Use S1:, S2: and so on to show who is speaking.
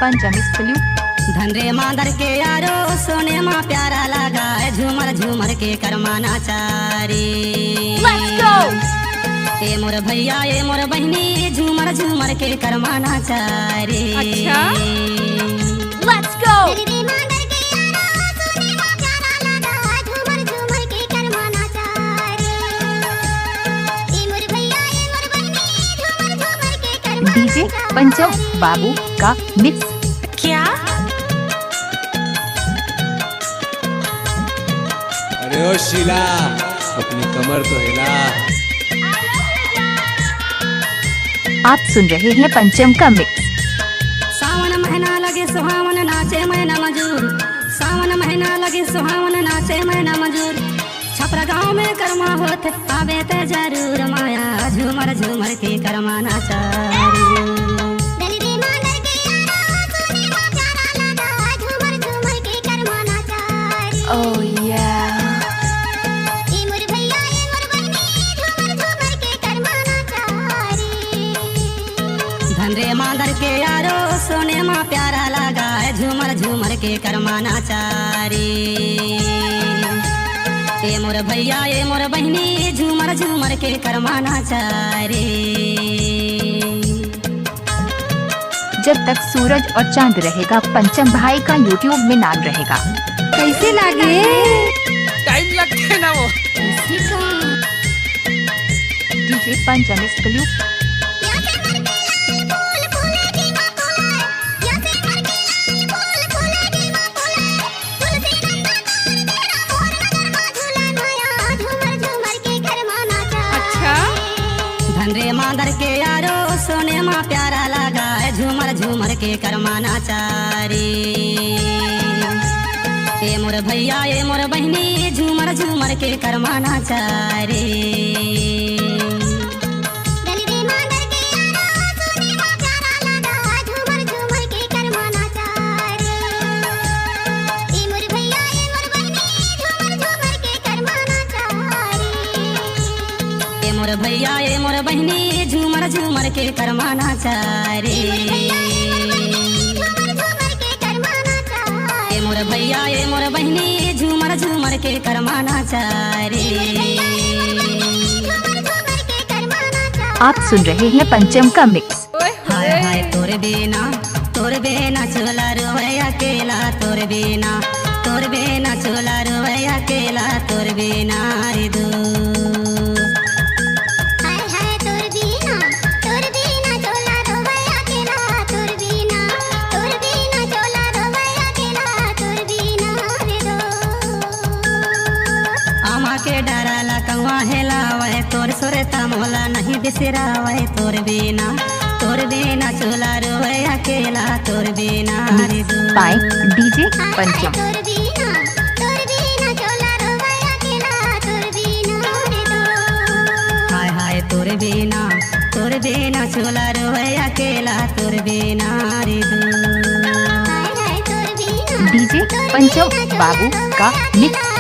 S1: पंचम सल्यूट।
S2: धनरे मांदर के यारो सोने माँ प्यारा लगा है झूमर झूमर के करमाना चारी।
S1: Let's go!
S2: ए मोर भैया ए मोर बहनी झूमर झूमर के करमाना चारी।
S1: अच्छा? Let's go! डीजे पंचम बाबू का मिक्स।
S2: क्या?
S3: अरे ओ शीला अपनी कमर तो हिला।
S1: आप सुन रहे हैं पंचम का मिक्स।
S2: सावन महीना लगे सुहावन नाचे मैना मजूर। सावन महीना लगे सुहावन नाचे मैना मजूर। छपरा गाँव में कर्मा होते आवे ते जरूर माया झूमर झूमर के करमाना चारी।
S1: Oh yeah.
S2: धनरे मांदर के यारो सोने माँ प्यारा लगा है झूमर झूमर के करमाना चारी। ए मोर भैया ए मोर बहनी झूमर झूमर के करमाना चारी।
S1: जब तक सूरज और चांद रहेगा पंचम भाई का यूट्यूब में नाम रहेगा।
S2: कैसे लागे?
S4: टाइम लगता है ना वो।
S1: डीजे पंचम सल्यूट।
S2: धनरे मांदर के यारो सोने माँ प्यारा लगा है झूमर झूमर के करमाना चारी। ए मोर भैया ए मोर बहनी झूमर झूमर के करमाना चारी। ए मोर भैया ए मोर बहनी झूमर झूमर के करमाना चारी। ए मोर भैया ए मोर बहनी झूमर झूमर के करमाना चारी।
S1: आप सुन रहे हैं पंचम का मिक्स।
S2: हाय हाय तोर बेना चोला रोवे अकेला तोर बेना चोला रोवे अकेला तोर बेना रे दो। के डराला कौआ हेलावे तोर सुरता मोला नहीं बिसरावे तोर बिना चोला रोवे अकेला तोर बिना रे दो।
S1: बाय डीजे पंचम।
S2: हाय हाय तोर बिना चोला रोवे अकेला तोर बिना रे दो।
S1: डीजे पंचम बाबू का मिक्स।